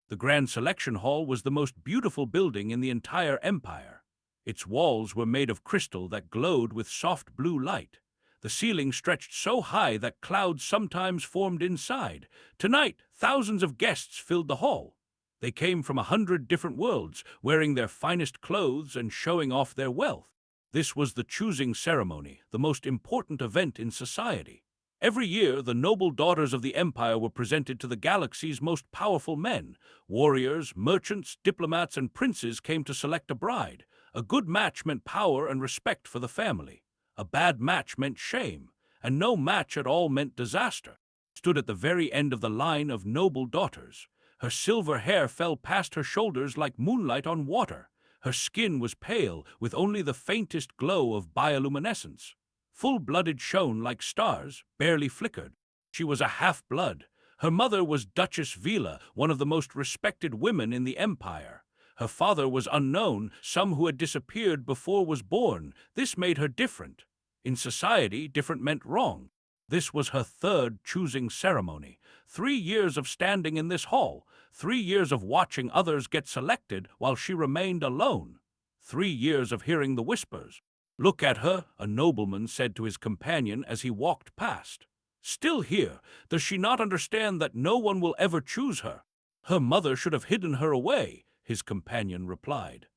The Grand Selection Hall was the most beautiful building in the entire empire. Its walls were made of crystal that glowed with soft blue light. The ceiling stretched so high that clouds sometimes formed inside. Tonight, thousands of guests filled the hall. They came from 100 different worlds, wearing their finest clothes and showing off their wealth. This was the choosing ceremony, the most important event in society. Every year, the noble daughters of the empire were presented to the galaxy's most powerful men. Warriors, merchants, diplomats, and princes came to select a bride. A good match meant power and respect for the family. A bad match meant shame, and no match at all meant disaster. Stood at the very end of the line of noble daughters. Her silver hair fell past her shoulders like moonlight on water. Her skin was pale, with only the faintest glow of bioluminescence. Full-blooded shone like stars, barely flickered. She was a half-blood. Her mother was Duchess Vila, one of the most respected women in the empire. Her father was unknown, some who had disappeared before was born. This made her different. In society, different meant wrong. This was her third choosing ceremony. 3 years of standing in this hall. 3 years of watching others get selected while she remained alone. 3 years of hearing the whispers. "Look at her," a nobleman said to his companion as he walked past. "Still here, does she not understand that no one will ever choose her?" "Her mother should have hidden her away," his companion replied.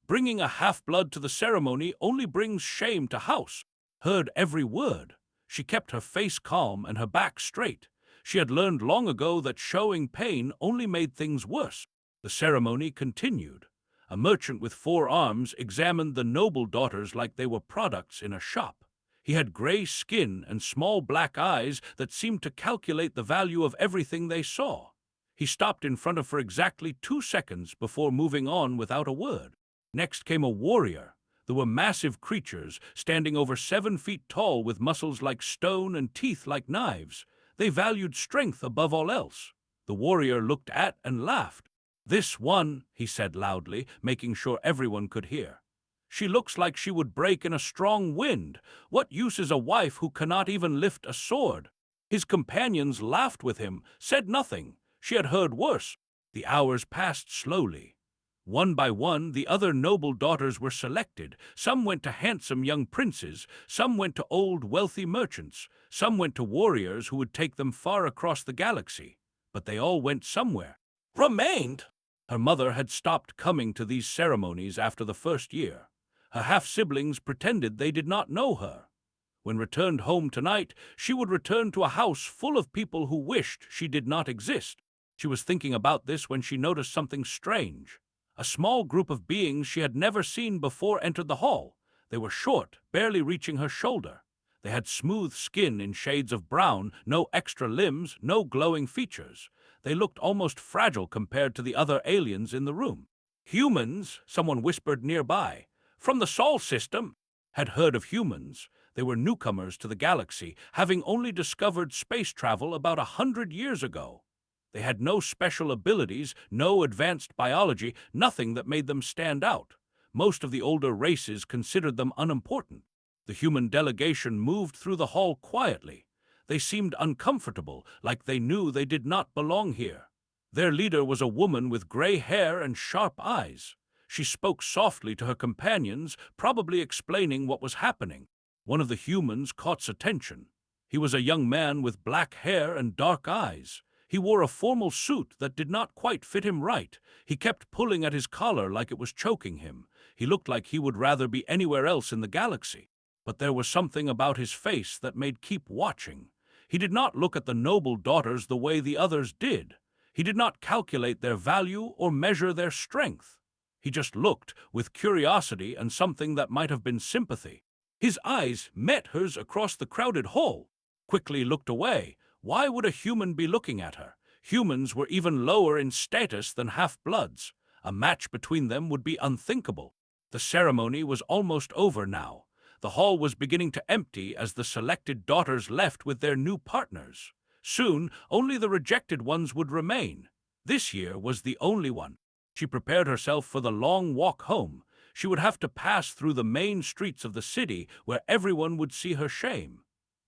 "Bringing a half-blood to the ceremony only brings shame to house." Heard every word. She kept her face calm and her back straight. She had learned long ago that showing pain only made things worse. The ceremony continued. A merchant with 4 arms examined the noble daughters like they were products in a shop. He had gray skin and small black eyes that seemed to calculate the value of everything they saw. He stopped in front of her exactly 2 seconds before moving on without a word. Next came a warrior. There were massive creatures, standing over 7 feet tall with muscles like stone and teeth like knives. They valued strength above all else. The warrior looked at and laughed. "This one," he said loudly, making sure everyone could hear. "She looks like she would break in a strong wind. What use is a wife who cannot even lift a sword?" His companions laughed with him, said nothing. She had heard worse. The hours passed slowly. One by one, the other noble daughters were selected. Some went to handsome young princes, some went to old wealthy merchants, some went to warriors who would take them far across the galaxy. But they all went somewhere. Remained! Her mother had stopped coming to these ceremonies after the first year. Her half-siblings pretended they did not know her. When returned home tonight, she would return to a house full of people who wished she did not exist. She was thinking about this when she noticed something strange. A small group of beings she had never seen before entered the hall. They were short, barely reaching her shoulder. They had smooth skin in shades of brown, no extra limbs, no glowing features. They looked almost fragile compared to the other aliens in the room. "Humans," someone whispered nearby. "From the Sol system." Had heard of humans. They were newcomers to the galaxy, having only discovered space travel about 100 years ago. They had no special abilities, no advanced biology, nothing that made them stand out. Most of the older races considered them unimportant. The human delegation moved through the hall quietly. They seemed uncomfortable, like they knew they did not belong here. Their leader was a woman with gray hair and sharp eyes. She spoke softly to her companions, probably explaining what was happening. One of the humans caught attention. He was a young man with black hair and dark eyes. He wore a formal suit that did not quite fit him right. He kept pulling at his collar like it was choking him. He looked like he would rather be anywhere else in the galaxy. But there was something about his face that made keep watching. He did not look at the noble daughters the way the others did. He did not calculate their value or measure their strength. He just looked with curiosity and something that might have been sympathy. His eyes met hers across the crowded hall. Quickly looked away. Why would a human be looking at her? Humans were even lower in status than half-bloods. A match between them would be unthinkable. The ceremony was almost over now. The hall was beginning to empty as the selected daughters left with their new partners. Soon, only the rejected ones would remain. This year was the only one. She prepared herself for the long walk home. She would have to pass through the main streets of the city where everyone would see her shame.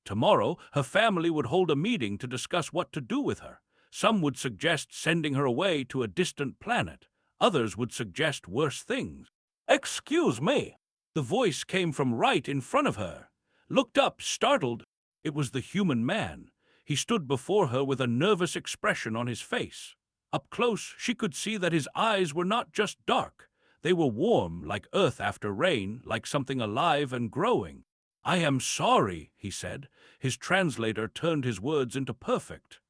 Tomorrow, her family would hold a meeting to discuss what to do with her. Some would suggest sending her away to a distant planet. Others would suggest worse things. "Excuse me." The voice came from right in front of her. Looked up, startled. It was the human man. He stood before her with a nervous expression on his face. Up close, she could see that his eyes were not just dark. They were warm, like earth after rain, like something alive and growing. "I am sorry," he said. His translator turned his words into perfect.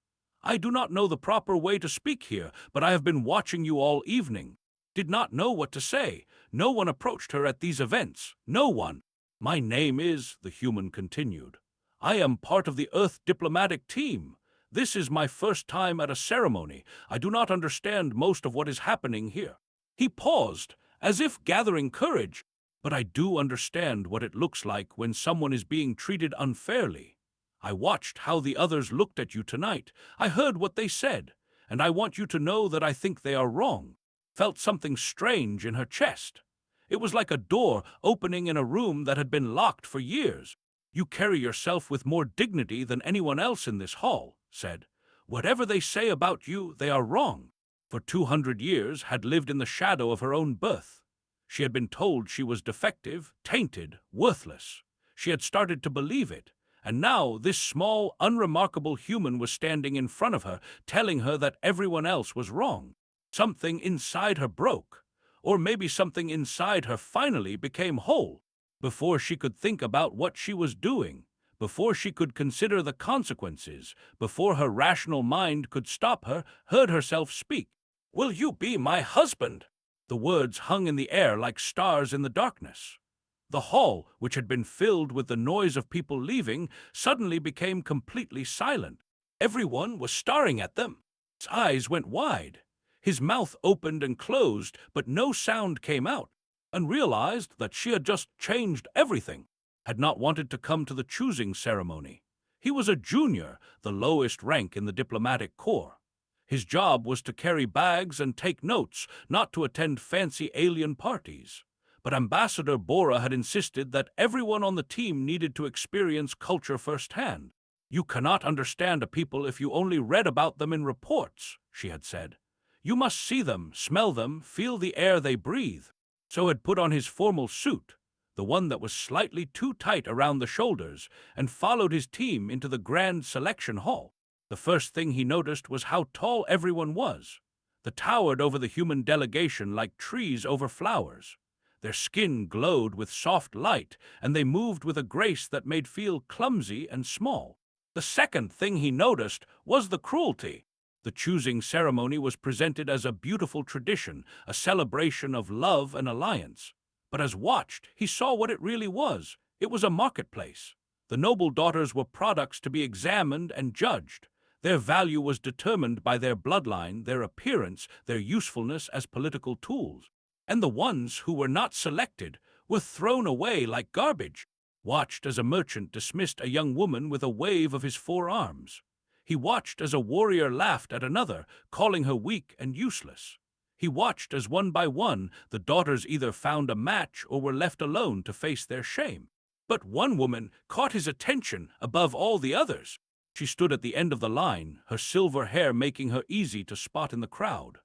"I do not know the proper way to speak here, but I have been watching you all evening." Did not know what to say. No one approached her at these events. No one. "My name is," the human continued. "I am part of the Earth diplomatic team. This is my first time at a ceremony. I do not understand most of what is happening here." He paused, as if gathering courage. "But I do understand what it looks like when someone is being treated unfairly. I watched how the others looked at you tonight. I heard what they said, and I want you to know that I think they are wrong." Felt something strange in her chest. It was like a door opening in a room that had been locked for years. "You carry yourself with more dignity than anyone else in this hall," said. "Whatever they say about you, they are wrong." For 200 years had lived in the shadow of her own birth. She had been told she was defective, tainted, worthless. She had started to believe it, and now this small, unremarkable human was standing in front of her, telling her that everyone else was wrong. Something inside her broke, or maybe something inside her finally became whole. Before she could think about what she was doing, before she could consider the consequences, before her rational mind could stop her, heard herself speak. "Will you be my husband?" The words hung in the air like stars in the darkness. The hall, which had been filled with the noise of people leaving, suddenly became completely silent. Everyone was staring at them. His eyes went wide. His mouth opened and closed, but no sound came out, and realized that she had just changed everything. Had not wanted to come to the choosing ceremony. He was a junior, the lowest rank in the diplomatic corps. His job was to carry bags and take notes, not to attend fancy alien parties. But Ambassador Bora had insisted that everyone on the team needed to experience culture firsthand. "You cannot understand a people if you only read about them in reports," she had said. "You must see them, smell them, feel the air they breathe." So had put on his formal suit, the one that was slightly too tight around the shoulders, and followed his team into the grand selection hall. The first thing he noticed was how tall everyone was. They towered over the human delegation like trees over flowers. Their skin glowed with soft light, and they moved with a grace that made feel clumsy and small. The second thing he noticed was the cruelty. The choosing ceremony was presented as a beautiful tradition, a celebration of love and alliance. But as watched, he saw what it really was. It was a marketplace. The noble daughters were products to be examined and judged. Their value was determined by their bloodline, their appearance, their usefulness as political tools. And the ones who were not selected were thrown away like garbage. Watched as a merchant dismissed a young woman with a wave of his 4 arms. He watched as a warrior laughed at another, calling her weak and useless. He watched as one by one the daughters either found a match or were left alone to face their shame. But one woman caught his attention above all the others. She stood at the end of the line, her silver hair making her easy to spot in the crowd.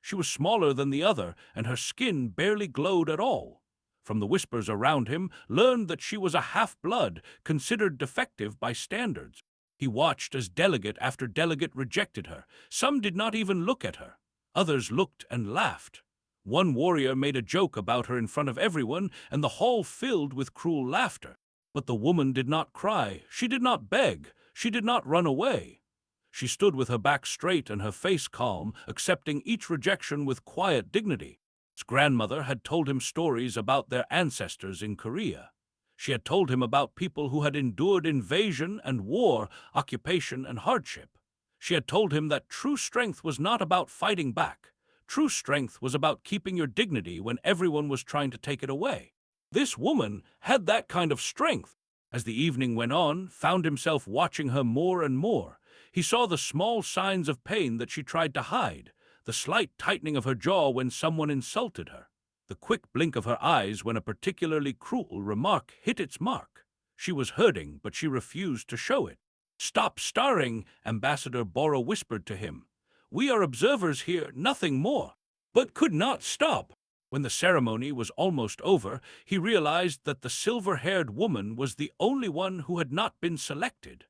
She was smaller than the other, and her skin barely glowed at all. From the whispers around him, learned that she was a half-blood, considered defective by standards. He watched as delegate after delegate rejected her. Some did not even look at her. Others looked and laughed. One warrior made a joke about her in front of everyone, and the hall filled with cruel laughter. But the woman did not cry. She did not beg. She did not run away. She stood with her back straight and her face calm, accepting each rejection with quiet dignity. His grandmother had told him stories about their ancestors in Korea. She had told him about people who had endured invasion and war, occupation and hardship. She had told him that true strength was not about fighting back. True strength was about keeping your dignity when everyone was trying to take it away. This woman had that kind of strength. As the evening went on, found himself watching her more and more. He saw the small signs of pain that she tried to hide, the slight tightening of her jaw when someone insulted her, the quick blink of her eyes when a particularly cruel remark hit its mark. She was hurting, but she refused to show it. "Stop starring," Ambassador Bora whispered to him. "We are observers here, nothing more." But could not stop. When the ceremony was almost over, he realized that the silver-haired woman was the only one who had not been selected.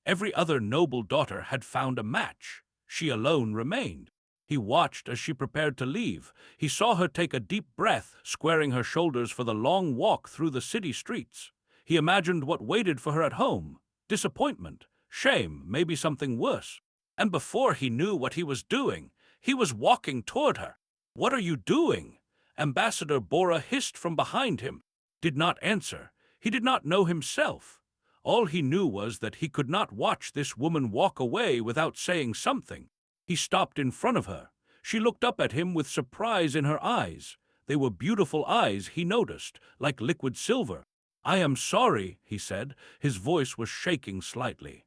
Every other noble daughter had found a match. She alone remained. He watched as she prepared to leave. He saw her take a deep breath, squaring her shoulders for the long walk through the city streets. He imagined what waited for her at home: disappointment, shame, maybe something worse. And before he knew what he was doing, he was walking toward her. "What are you doing?" Ambassador Bora hissed from behind him. Did not answer. He did not know himself. All he knew was that he could not watch this woman walk away without saying something. He stopped in front of her. She looked up at him with surprise in her eyes. They were beautiful eyes, he noticed, like liquid silver. "I am sorry," he said. His voice was shaking slightly.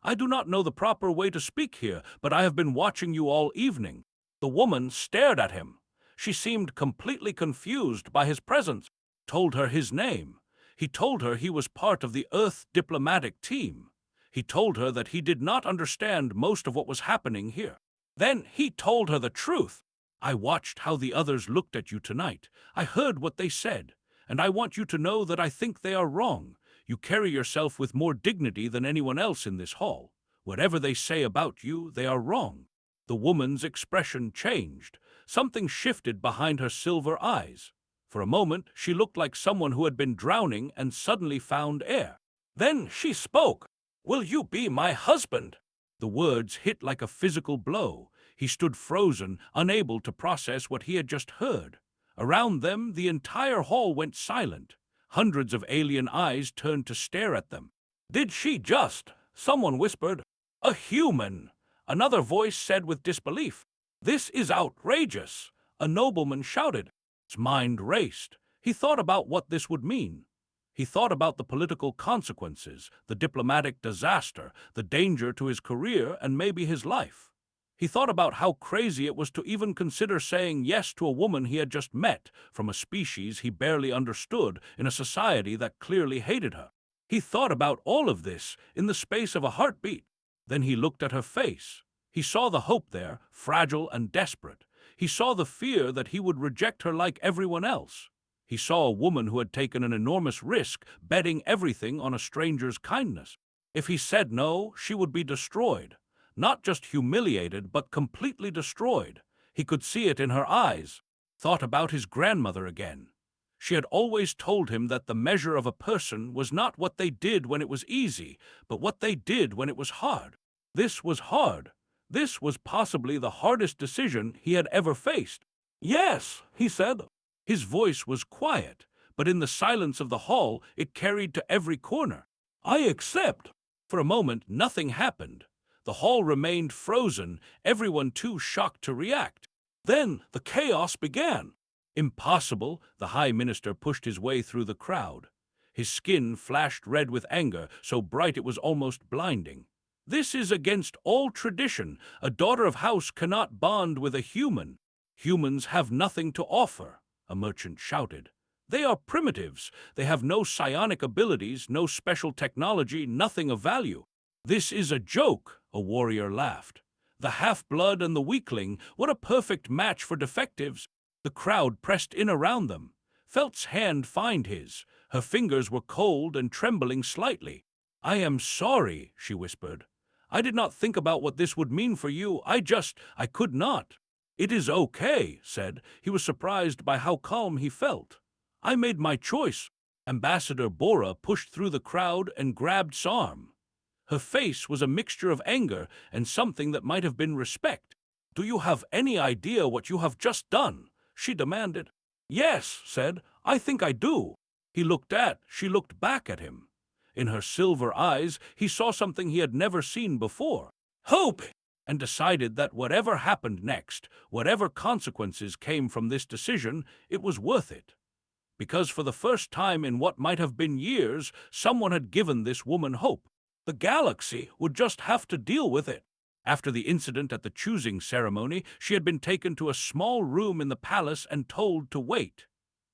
"I do not know the proper way to speak here, but I have been watching you all evening." The woman stared at him. She seemed completely confused by his presence. Told her his name. He told her he was part of the Earth diplomatic team. He told her that he did not understand most of what was happening here. Then he told her the truth. "I watched how the others looked at you tonight. I heard what they said, and I want you to know that I think they are wrong. You carry yourself with more dignity than anyone else in this hall. Whatever they say about you, they are wrong." The woman's expression changed. Something shifted behind her silver eyes. For a moment, she looked like someone who had been drowning and suddenly found air. Then she spoke. "Will you be my husband?" The words hit like a physical blow. He stood frozen, unable to process what he had just heard. Around them, the entire hall went silent. Hundreds of alien eyes turned to stare at them. "Did she just?" Someone whispered. "A human!" Another voice said with disbelief. "This is outrageous!" A nobleman shouted. His mind raced. He thought about what this would mean. He thought about the political consequences, the diplomatic disaster, the danger to his career and maybe his life. He thought about how crazy it was to even consider saying yes to a woman he had just met, from a species he barely understood, in a society that clearly hated her. He thought about all of this in the space of a heartbeat. Then he looked at her face. He saw the hope there, fragile and desperate. He saw the fear that he would reject her like everyone else. He saw a woman who had taken an enormous risk, betting everything on a stranger's kindness. If he said no, she would be destroyed. Not just humiliated, but completely destroyed. He could see it in her eyes. Thought about his grandmother again. She had always told him that the measure of a person was not what they did when it was easy, but what they did when it was hard. This was hard. This was possibly the hardest decision he had ever faced. "Yes," he said. His voice was quiet, but in the silence of the hall, it carried to every corner. "I accept." For a moment, nothing happened. The hall remained frozen, everyone too shocked to react. Then the chaos began. "Impossible!" The High Minister pushed his way through the crowd. His skin flashed red with anger, so bright it was almost blinding. "This is against all tradition. A daughter of house cannot bond with a human. Humans have nothing to offer," a merchant shouted. "They are primitives. They have no psionic abilities, no special technology, nothing of value." "This is a joke," a warrior laughed. "The half-blood and the weakling, what a perfect match for defectives." The crowd pressed in around them. Felt's hand found his. Her fingers were cold and trembling slightly. "I am sorry," she whispered. "I did not think about what this would mean for you. I could not." "It is okay," said. He was surprised by how calm he felt. "I made my choice." Ambassador Bora pushed through the crowd and grabbed his arm. Her face was a mixture of anger and something that might have been respect. "Do you have any idea what you have just done?" she demanded. "Yes," said. "I think I do." She looked back at him. In her silver eyes, he saw something he had never seen before. Hope! And decided that whatever happened next, whatever consequences came from this decision, it was worth it. Because for the first time in what might have been years, someone had given this woman hope. The galaxy would just have to deal with it. After the incident at the choosing ceremony, she had been taken to a small room in the palace and told to wait.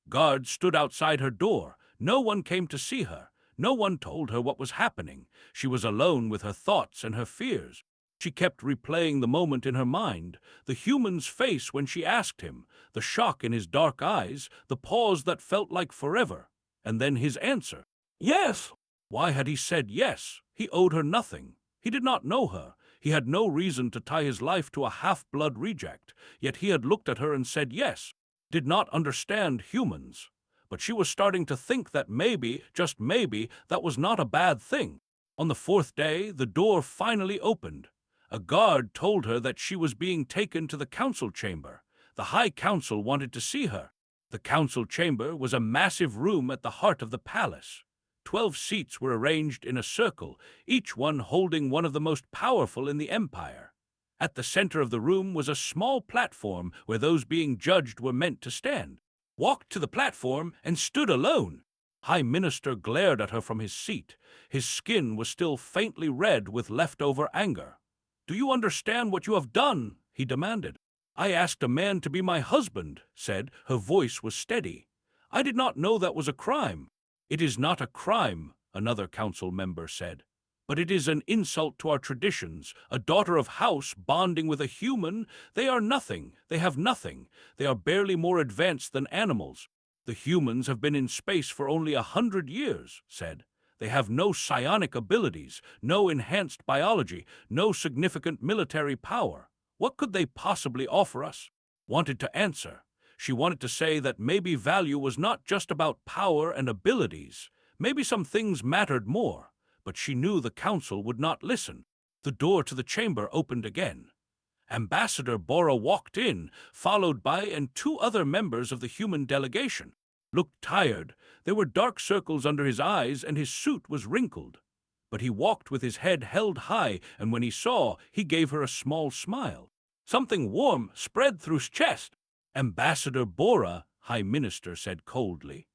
Guards stood outside her door. No one came to see her. No one told her what was happening. She was alone with her thoughts and her fears. She kept replaying the moment in her mind, the human's face when she asked him, the shock in his dark eyes, the pause that felt like forever, and then his answer. Yes! Why had he said yes? He owed her nothing. He did not know her. He had no reason to tie his life to a half-blood reject, yet he had looked at her and said yes. Did not understand humans. But she was starting to think that maybe, just maybe, that was not a bad thing. On the fourth day, the door finally opened. A guard told her that she was being taken to the council chamber. The High Council wanted to see her. The council chamber was a massive room at the heart of the palace. 12 seats were arranged in a circle, each one holding one of the most powerful in the empire. At the center of the room was a small platform where those being judged were meant to stand. Walked to the platform and stood alone. High Minister glared at her from his seat. His skin was still faintly red with leftover anger. "Do you understand what you have done?" he demanded. "I asked a man to be my husband," said. Her voice was steady. "I did not know that was a crime." "It is not a crime," another council member said. "But it is an insult to our traditions. A daughter of house bonding with a human, they are nothing. They have nothing. They are barely more advanced than animals. The humans have been in space for only 100 years, said. They have no psionic abilities, no enhanced biology, no significant military power. What could they possibly offer us? Wanted to answer. She wanted to say that maybe value was not just about power and abilities. Maybe some things mattered more, but she knew the council would not listen. The door to the chamber opened again. Ambassador Bora walked in, followed by and 2 other members of the human delegation. Looked tired. There were dark circles under his eyes and his suit was wrinkled. But he walked with his head held high, and when he saw, he gave her a small smile. Something warm spread through his chest. Ambassador Bora, High Minister, said coldly,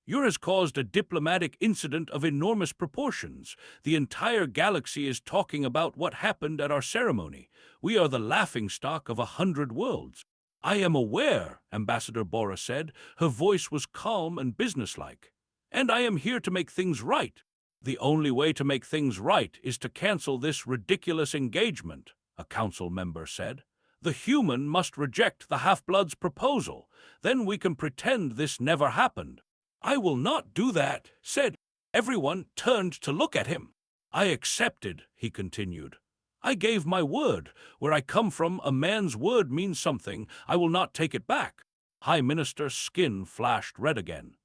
"You has caused a diplomatic incident of enormous proportions. The entire galaxy is talking about what happened at our ceremony. We are the laughingstock of 100 worlds." "I am aware," Ambassador Bora said. Her voice was calm and businesslike. "And I am here to make things right." "The only way to make things right is to cancel this ridiculous engagement," a council member said. "The human must reject the half-blood's proposal. Then we can pretend this never happened." "I will not do that," said. Everyone turned to look at him. "I accepted," he continued. "I gave my word. Where I come from, a man's word means something. I will not take it back." High Minister's skin flashed red again.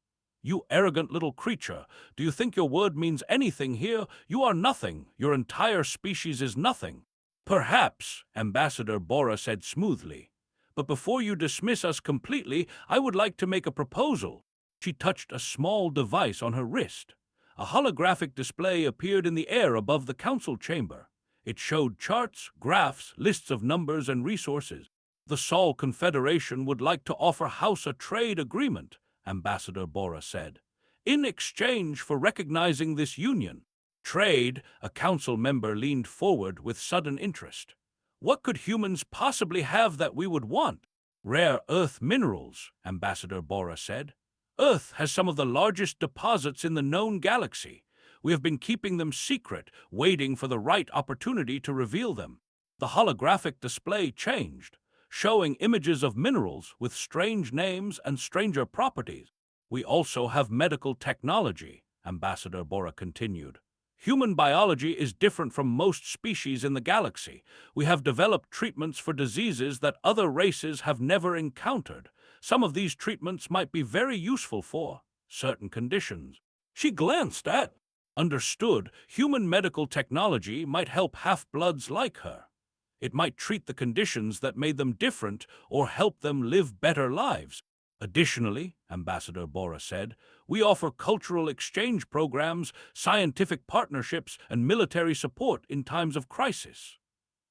"You arrogant little creature, do you think your word means anything here? You are nothing. Your entire species is nothing." "Perhaps," Ambassador Bora said smoothly. "But before you dismiss us completely, I would like to make a proposal." She touched a small device on her wrist. A holographic display appeared in the air above the council chamber. It showed charts, graphs, lists of numbers and resources. "The Sol Confederation would like to offer House a trade agreement," Ambassador Bora said, "in exchange for recognizing this union." "Trade?" A council member leaned forward with sudden interest. "What could humans possibly have that we would want?" "Rare earth minerals," Ambassador Bora said. "Earth has some of the largest deposits in the known galaxy. We have been keeping them secret, waiting for the right opportunity to reveal them." The holographic display changed, showing images of minerals with strange names and stranger properties. "We also have medical technology," Ambassador Bora continued. "Human biology is different from most species in the galaxy. We have developed treatments for diseases that other races have never encountered. Some of these treatments might be very useful for certain conditions." She glanced at. Understood, human medical technology might help half-bloods like her. It might treat the conditions that made them different or help them live better lives. "Additionally," Ambassador Bora said, "we offer cultural exchange programs, scientific partnerships, and military support in times of crisis.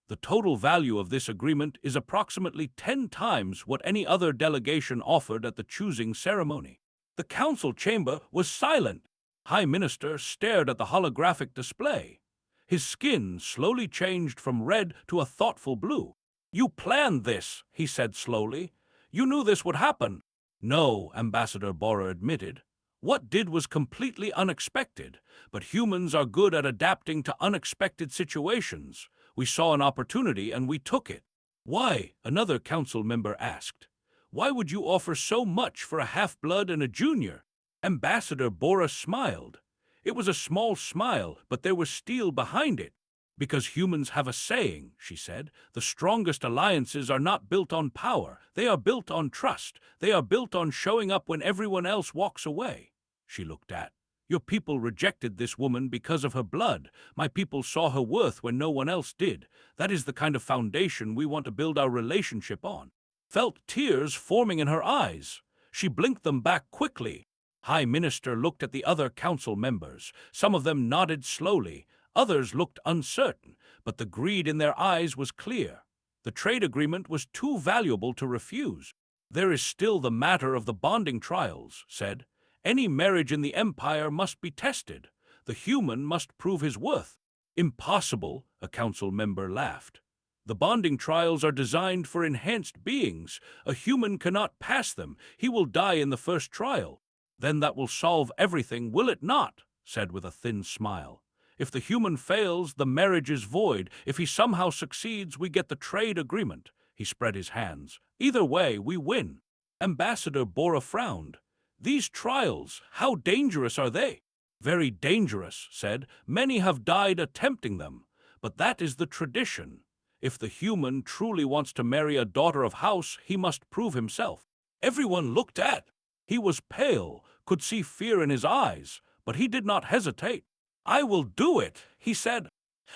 The total value of this agreement is approximately 10 times what any other delegation offered at the choosing ceremony." The council chamber was silent. High Minister stared at the holographic display. His skin slowly changed from red to a thoughtful blue. "You planned this," he said slowly. "You knew this would happen." "No," Ambassador Bora admitted. What did was completely unexpected, but humans are good at adapting to unexpected situations. We saw an opportunity and we took it. Why? Another council member asked. Why would you offer so much for a half-blood and a junior? Ambassador Bora smiled. It was a small smile, but there was steel behind it. Because humans have a saying, she said, the strongest alliances are not built on power, they are built on trust, they are built on showing up when everyone else walks away. She looked at. Your people rejected this woman because of her blood. My people saw her worth when no one else did. That is the kind of foundation we want to build our relationship on. Felt tears forming in her eyes. She blinked them back quickly. High Minister looked at the other council members. Some of them nodded slowly. Others looked uncertain, but the greed in their eyes was clear. The trade agreement was too valuable to refuse. There is still the matter of the bonding trials, said. Any marriage in the Empire must be tested. The human must prove his worth. Impossible, a council member laughed. The bonding trials are designed for enhanced beings. A human cannot pass them. He will die in the first trial. Then that will solve everything, will it not? Said with a thin smile. If the human fails, the marriage is void. If he somehow succeeds, we get the trade agreement. He spread his hands. Either way, we win. Ambassador Bora frowned. These trials, how dangerous are they? Very dangerous, said. Many have died attempting them. But that is the tradition. If the human truly wants to marry a daughter of house, he must prove himself. Everyone looked at. He was pale, could see fear in his eyes, but he did not hesitate. I will do it, he said.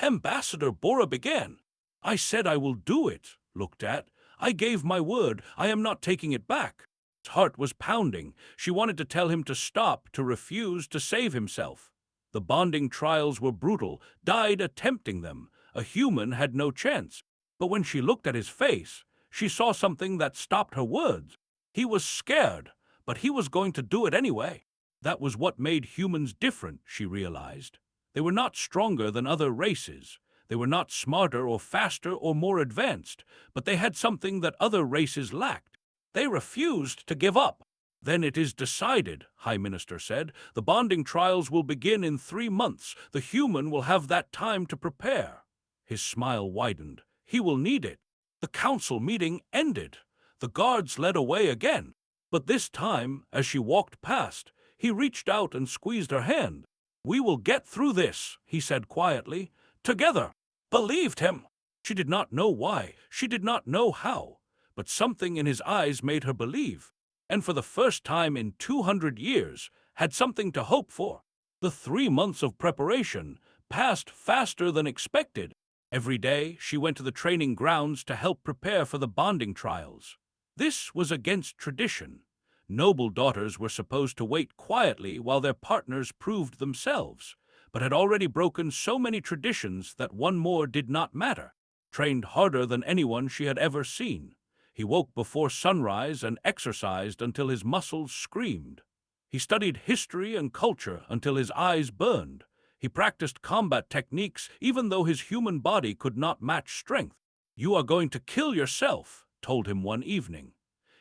Ambassador Bora began. I said I will do it, looked at. I gave my word. I am not taking it back. His heart was pounding. She wanted to tell him to stop, to refuse, to save himself. The bonding trials were brutal, died attempting them. A human had no chance. But when she looked at his face, she saw something that stopped her words. He was scared, but he was going to do it anyway. That was what made humans different, she realized. They were not stronger than other races. They were not smarter or faster or more advanced, but they had something that other races lacked. They refused to give up. Then it is decided, High Minister said. The bonding trials will begin in 3 months. The human will have that time to prepare. His smile widened. He will need it. The council meeting ended. The guards led away again. But this time, as she walked past, he reached out and squeezed her hand. We will get through this, he said quietly. Together. Believed him. She did not know why. She did not know how. But something in his eyes made her believe, and for the first time in 200 years, had something to hope for. The 3 months of preparation passed faster than expected. Every day, she went to the training grounds to help prepare for the bonding trials. This was against tradition. Noble daughters were supposed to wait quietly while their partners proved themselves, but had already broken so many traditions that one more did not matter. Trained harder than anyone she had ever seen. He woke before sunrise and exercised until his muscles screamed. He studied history and culture until his eyes burned. He practiced combat techniques even though his human body could not match strength. You are going to kill yourself, told him one evening.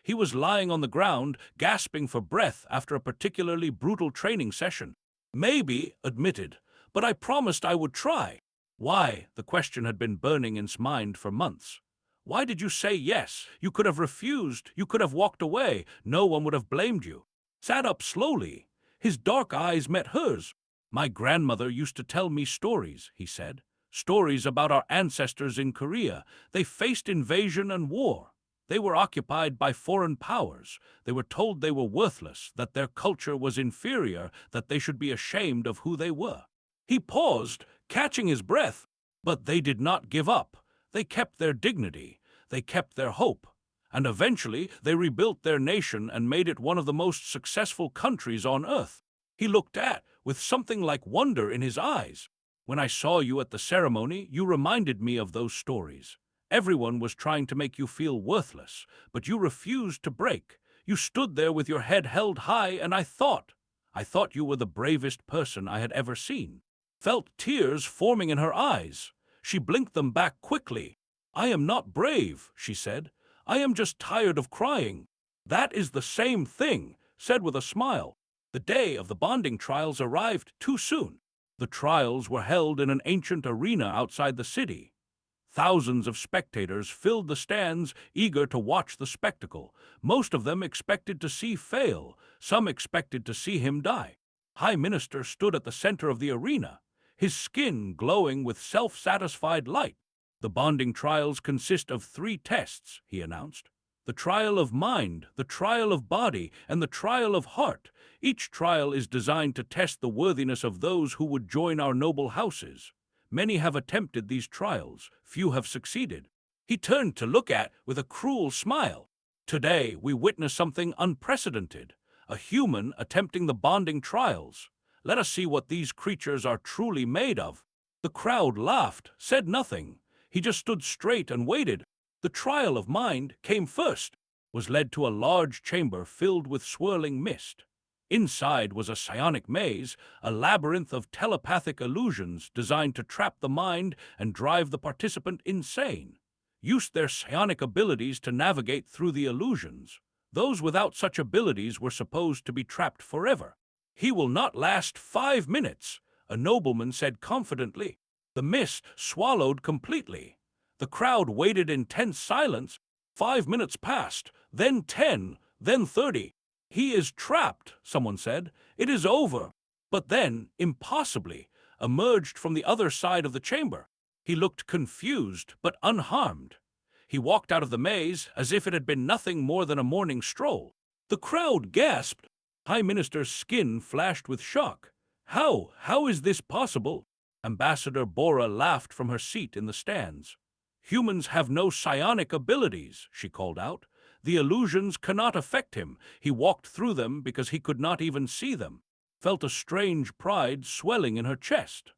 He was lying on the ground, gasping for breath after a particularly brutal training session. Maybe, admitted, but I promised I would try. Why? The question had been burning in his mind for months. Why did you say yes? You could have refused. You could have walked away. No one would have blamed you. Sat up slowly. His dark eyes met hers. My grandmother used to tell me stories, he said. Stories about our ancestors in Korea. They faced invasion and war. They were occupied by foreign powers. They were told they were worthless, that their culture was inferior, that they should be ashamed of who they were. He paused, catching his breath. But they did not give up. They kept their dignity, they kept their hope, and eventually they rebuilt their nation and made it one of the most successful countries on earth. He looked at, with something like wonder in his eyes. When I saw you at the ceremony, you reminded me of those stories. Everyone was trying to make you feel worthless, but you refused to break. You stood there with your head held high, and I thought you were the bravest person I had ever seen. Felt tears forming in her eyes. She blinked them back quickly. I am not brave, she said. I am just tired of crying. That is the same thing, said with a smile. The day of the bonding trials arrived too soon. The trials were held in an ancient arena outside the city. Thousands of spectators filled the stands, eager to watch the spectacle. Most of them expected to see fail, some expected to see him die. High Minister stood at the center of the arena, his skin glowing with self-satisfied light. The bonding trials consist of 3 tests, he announced. The trial of mind, the trial of body, and the trial of heart. Each trial is designed to test the worthiness of those who would join our noble houses. Many have attempted these trials, few have succeeded. He turned to look at with a cruel smile. Today we witness something unprecedented, a human attempting the bonding trials. Let us see what these creatures are truly made of. The crowd laughed, said nothing. He just stood straight and waited. The trial of mind came first, was led to a large chamber filled with swirling mist. Inside was a psionic maze, a labyrinth of telepathic illusions designed to trap the mind and drive the participant insane. Used their psionic abilities to navigate through the illusions. Those without such abilities were supposed to be trapped forever. "He will not last 5 minutes," a nobleman said confidently. The mist swallowed completely. The crowd waited in tense silence. 5 minutes passed, then 10, then 30. "He is trapped," someone said. "It is over." But then, impossibly, emerged from the other side of the chamber. He looked confused, but unharmed. He walked out of the maze as if it had been nothing more than a morning stroll. The crowd gasped. High Minister's skin flashed with shock. How is this possible?" Ambassador Bora laughed from her seat in the stands. "Humans have no psionic abilities," she called out. "The illusions cannot affect him. He walked through them because he could not even see them." Felt a strange pride swelling in her chest.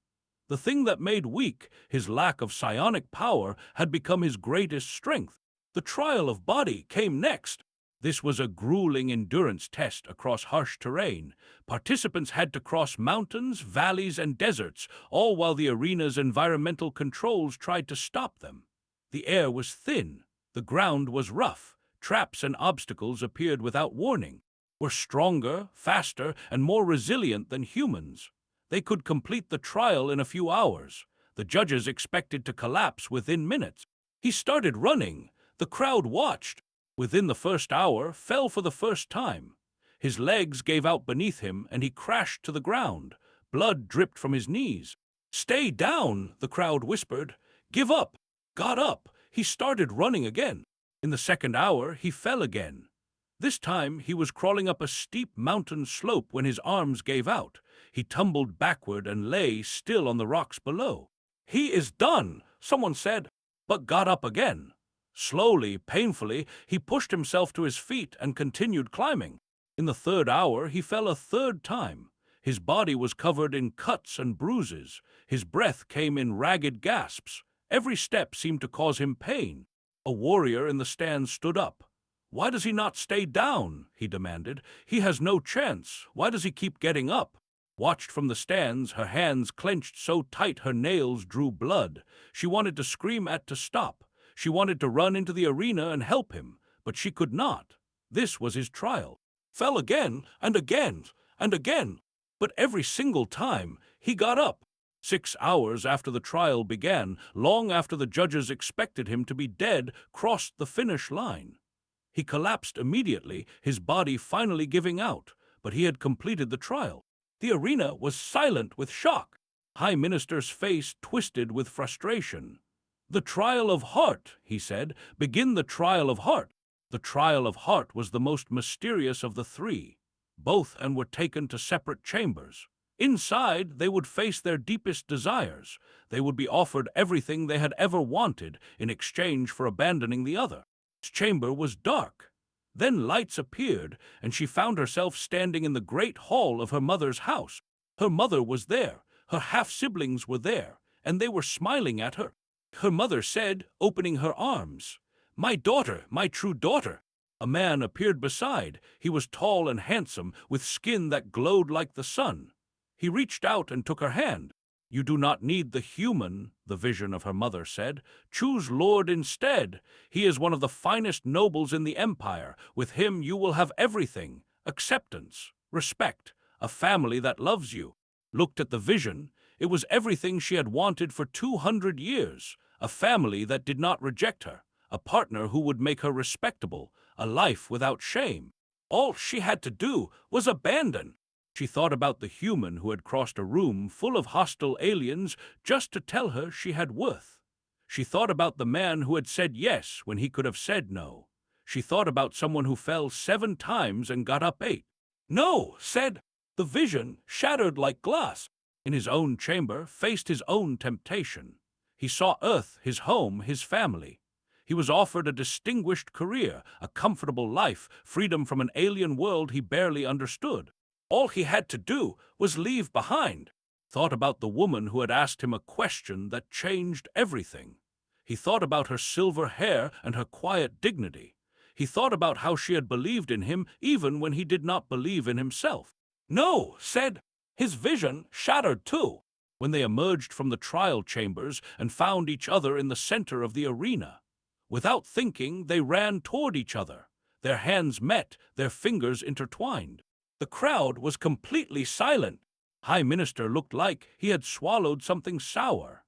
The thing that made weak, his lack of psionic power, had become his greatest strength. The trial of body came next. This was a grueling endurance test across harsh terrain. Participants had to cross mountains, valleys, and deserts, all while the arena's environmental controls tried to stop them. The air was thin, the ground was rough, traps and obstacles appeared without warning. Were stronger, faster, and more resilient than humans. They could complete the trial in a few hours. The judges expected to collapse within minutes. He started running. The crowd watched. Within the first hour, fell for the first time. His legs gave out beneath him, and he crashed to the ground. Blood dripped from his knees. "Stay down," the crowd whispered. "Give up." Got up. He started running again. In the second hour, he fell again. This time, he was crawling up a steep mountain slope when his arms gave out. He tumbled backward and lay still on the rocks below. "He is done," someone said, but got up again. Slowly, painfully, he pushed himself to his feet and continued climbing. In the third hour, he fell a third time. His body was covered in cuts and bruises. His breath came in ragged gasps. Every step seemed to cause him pain. A warrior in the stand stood up. "Why does he not stay down?" he demanded. "He has no chance. Why does he keep getting up?" Watched from the stands, her hands clenched so tight her nails drew blood. She wanted to scream to stop. She wanted to run into the arena and help him, but she could not. This was his trial. Fell again, and again, and again. But every single time, he got up. 6 hours after the trial began, long after the judges expected him to be dead, crossed the finish line. He collapsed immediately, his body finally giving out, but he had completed the trial. The arena was silent with shock. High Minister's face twisted with frustration. "The trial of heart," he said. "Begin the trial of heart." The trial of heart was the most mysterious of the 3. Both were taken to separate chambers. Inside, they would face their deepest desires. They would be offered everything they had ever wanted in exchange for abandoning the other. Its chamber was dark. Then lights appeared, and she found herself standing in the great hall of her mother's house. Her mother was there, her half-siblings were there, and they were smiling at her. Her mother said, opening her arms, "My daughter, my true daughter." A man appeared beside. He was tall and handsome, with skin that glowed like the sun. He reached out and took her hand. "You do not need the human," the vision of her mother said. "Choose Lord instead. He is one of the finest nobles in the empire. With him you will have everything: acceptance, respect, a family that loves you. Looked at the vision, it was everything she had wanted for 200 years, a family that did not reject her, a partner who would make her respectable, a life without shame. All she had to do was abandon. She thought about the human who had crossed a room full of hostile aliens just to tell her she had worth. She thought about the man who had said yes when he could have said no. She thought about someone who fell 7 times and got up 8. No, said. The vision, shattered like glass, in his own chamber, faced his own temptation. He saw Earth, his home, his family. He was offered a distinguished career, a comfortable life, freedom from an alien world he barely understood. All he had to do was leave behind. Thought about the woman who had asked him a question that changed everything. He thought about her silver hair and her quiet dignity. He thought about how she had believed in him even when he did not believe in himself. No, said. His vision shattered too, when they emerged from the trial chambers and found each other in the center of the arena. Without thinking, they ran toward each other. Their hands met, their fingers intertwined. The crowd was completely silent. High Minister looked like he had swallowed something sour.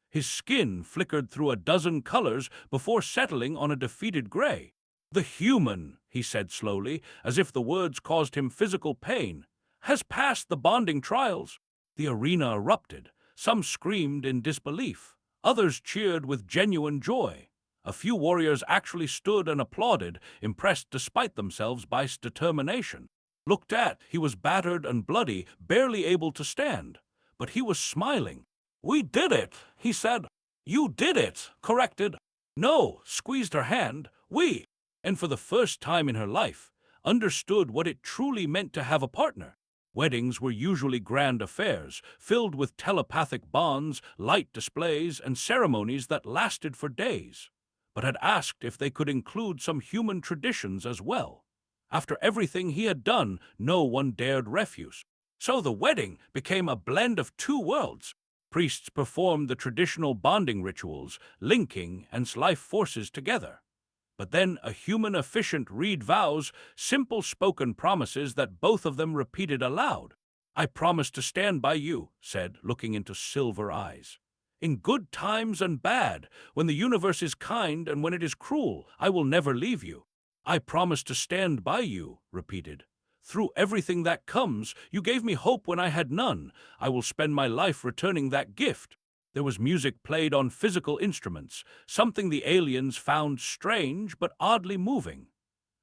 His skin flickered through a dozen colors before settling on a defeated gray. The human, he said slowly, as if the words caused him physical pain, has passed the bonding trials. The arena erupted. Some screamed in disbelief. Others cheered with genuine joy. A few warriors actually stood and applauded, impressed despite themselves by his determination. Looked at, he was battered and bloody, barely able to stand. But he was smiling. "We did it," he said. "You did it," corrected. "No," squeezed her hand. "We." And for the first time in her life, understood what it truly meant to have a partner. Weddings were usually grand affairs, filled with telepathic bonds, light displays, and ceremonies that lasted for days, but had asked if they could include some human traditions as well. After everything he had done, no one dared refuse. So the wedding became a blend of 2 worlds. Priests performed the traditional bonding rituals, linking and life forces together. But then a human efficient read vows, simple spoken promises that both of them repeated aloud. "I promise to stand by you," said, looking into silver eyes. "In good times and bad, when the universe is kind and when it is cruel, I will never leave you." "I promise to stand by you," repeated. "Through everything that comes, you gave me hope when I had none. I will spend my life returning that gift." There was music played on physical instruments, something the aliens found strange but oddly moving.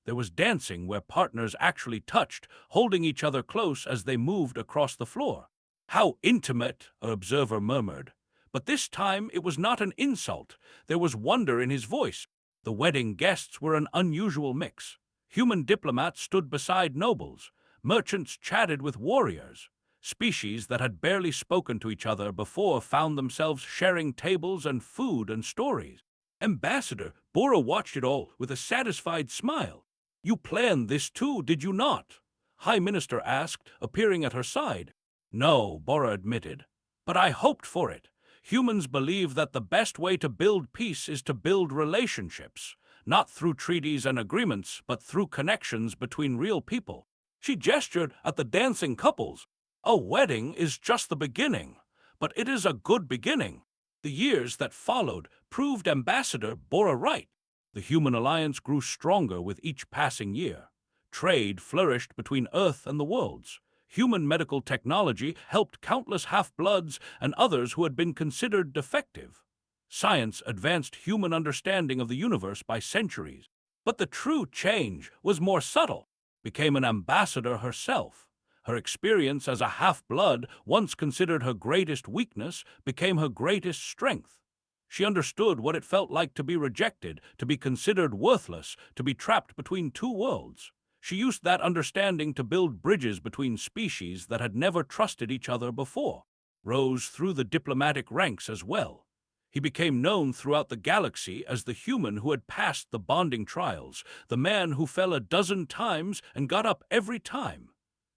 There was dancing where partners actually touched, holding each other close as they moved across the floor. "How intimate," an observer murmured. But this time it was not an insult. There was wonder in his voice. The wedding guests were an unusual mix. Human diplomats stood beside nobles. Merchants chatted with warriors. Species that had barely spoken to each other before found themselves sharing tables and food and stories. Ambassador Bora watched it all with a satisfied smile. "You planned this too, did you not?" High Minister asked, appearing at her side. "No," Bora admitted, "but I hoped for it. Humans believe that the best way to build peace is to build relationships, not through treaties and agreements, but through connections between real people." She gestured at the dancing couples. "A wedding is just the beginning, but it is a good beginning." The years that followed proved Ambassador Bora right. The human alliance grew stronger with each passing year. Trade flourished between Earth and the worlds. Human medical technology helped countless half-bloods and others who had been considered defective. Science advanced human understanding of the universe by centuries. But the true change was more subtle, became an ambassador herself. Her experience as a half-blood, once considered her greatest weakness, became her greatest strength. She understood what it felt like to be rejected, to be considered worthless, to be trapped between 2 worlds. She used that understanding to build bridges between species that had never trusted each other before. Rose through the diplomatic ranks as well. He became known throughout the galaxy as the human who had passed the bonding trials, the man who fell a dozen times and got up every time.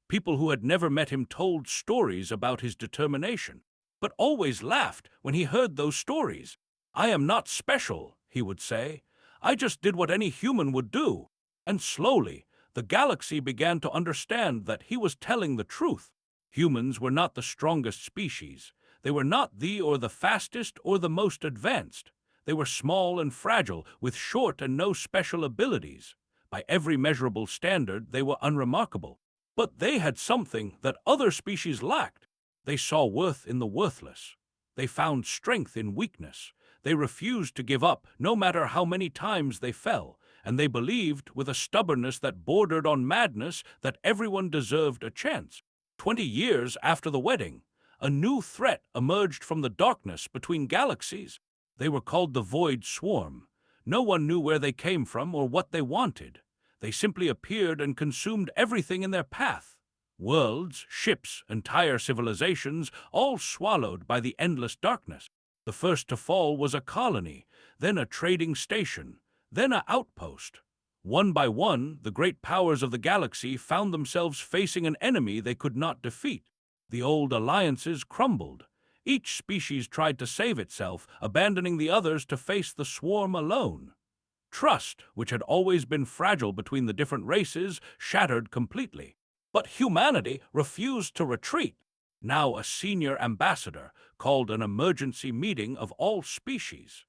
People who had never met him told stories about his determination, but always laughed when he heard those stories. "I am not special," he would say. "I just did what any human would do." And slowly, The galaxy began to understand that he was telling the truth. Humans were not the strongest species. They were not the fastest or the most advanced. They were small and fragile, with short and no special abilities. By every measurable standard, they were unremarkable. But they had something that other species lacked. They saw worth in the worthless. They found strength in weakness. They refused to give up, no matter how many times they fell, and they believed, with a stubbornness that bordered on madness, that everyone deserved a chance. 20 years after the wedding, a new threat emerged from the darkness between galaxies. They were called the Void Swarm. No one knew where they came from or what they wanted. They simply appeared and consumed everything in their path. Worlds, ships, entire civilizations, all swallowed by the endless darkness. The first to fall was a colony, then a trading station, then an outpost. One by one, the great powers of the galaxy found themselves facing an enemy they could not defeat. The old alliances crumbled. Each species tried to save itself, abandoning the others to face the swarm alone. Trust, which had always been fragile between the different races, shattered completely. But humanity refused to retreat. Now a senior ambassador called an emergency meeting of all species.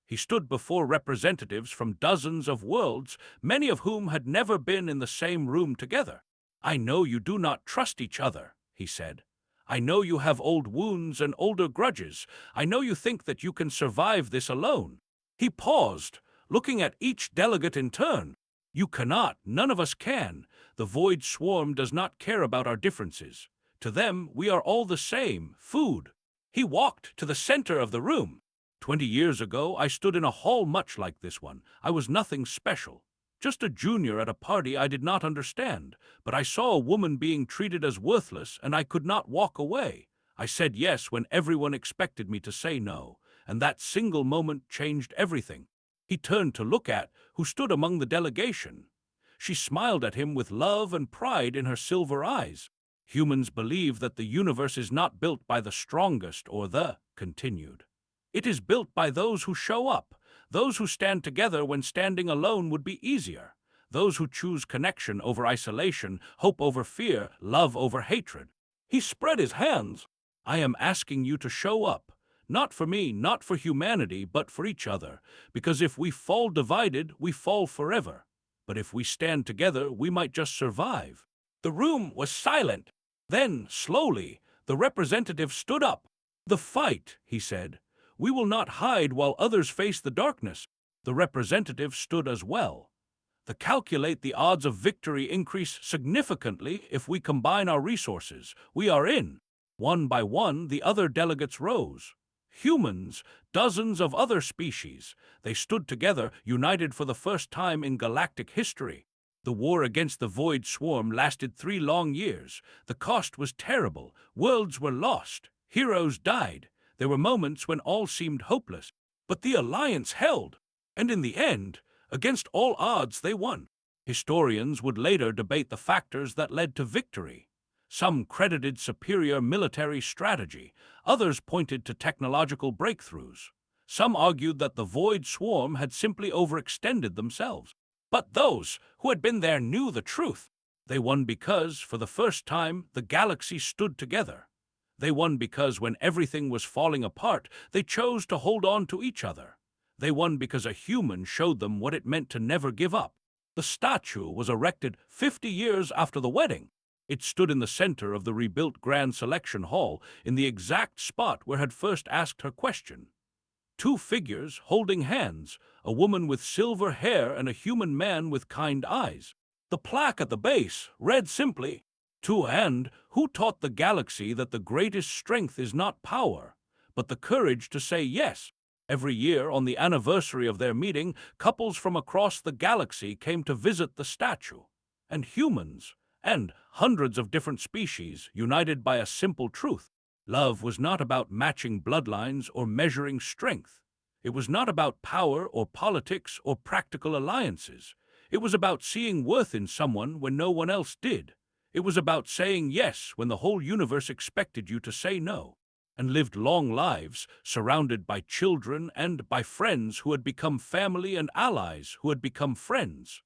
He stood before representatives from dozens of worlds, many of whom had never been in the same room together. "I know you do not trust each other," he said. "I know you have old wounds and older grudges. I know you think that you can survive this alone." He paused, looking at each delegate in turn. "You cannot, none of us can. The Void Swarm does not care about our differences. To them, we are all the same, food." He walked to the center of the room. 20 years ago, I stood in a hall much like this one. I was nothing special. Just a junior at a party I did not understand, but I saw a woman being treated as worthless, and I could not walk away. I said yes when everyone expected me to say no, and that single moment changed everything. He turned to look at who stood among the delegation. She smiled at him with love and pride in her silver eyes. "Humans believe that the universe is not built by the strongest or the," continued. "It is built by those who show up, those who stand together when standing alone would be easier, those who choose connection over isolation, hope over fear, love over hatred." He spread his hands. "I am asking you to show up, not for me, not for humanity, but for each other, because if we fall divided, we fall forever. But if we stand together, we might just survive." The room was silent. Then, slowly, the representative stood up. "The fight," he said. "We will not hide while others face the darkness." The representative stood as well. Calculate the odds of victory increase significantly if we combine our resources. We are in." One by one, the other delegates rose. Humans, dozens of other species. They stood together, united for the first time in galactic history. The war against the Void Swarm lasted 3 long years. The cost was terrible. Worlds were lost. Heroes died. There were moments when all seemed hopeless. But the alliance held. And in the end, against all odds, they won. Historians would later debate the factors that led to victory. Some credited superior military strategy. Others pointed to technological breakthroughs. Some argued that the Void Swarm had simply overextended themselves. But those who had been there knew the truth. They won because, for the first time, the galaxy stood together. They won because when everything was falling apart, they chose to hold on to each other. They won because a human showed them what it meant to never give up. The statue was erected 50 years after the wedding. It stood in the center of the rebuilt Grand Selection Hall, in the exact spot where had first asked her question. 2 figures holding hands, a woman with silver hair and a human man with kind eyes. The plaque at the base read simply, "To and who taught the galaxy that the greatest strength is not power, but the courage to say yes." Every year, on the anniversary of their meeting, couples from across the galaxy came to visit the statue. And humans, and hundreds of different species, united by a simple truth. Love was not about matching bloodlines or measuring strength. It was not about power or politics or practical alliances. It was about seeing worth in someone when no one else did. It was about saying yes when the whole universe expected you to say no. And lived long lives, surrounded by children and by friends who had become family and allies who had become friends.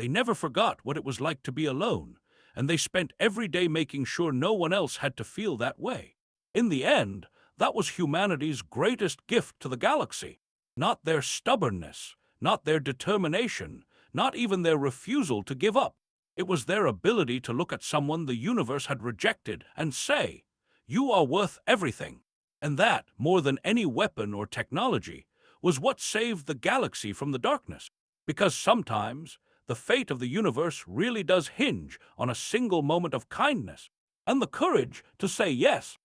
They never forgot what it was like to be alone, and they spent every day making sure no one else had to feel that way. In the end, that was humanity's greatest gift to the galaxy. Not their stubbornness, not their determination, not even their refusal to give up. It was their ability to look at someone the universe had rejected and say, "You are worth everything." And that, more than any weapon or technology, was what saved the galaxy from the darkness. Because sometimes, the fate of the universe really does hinge on a single moment of kindness and the courage to say yes.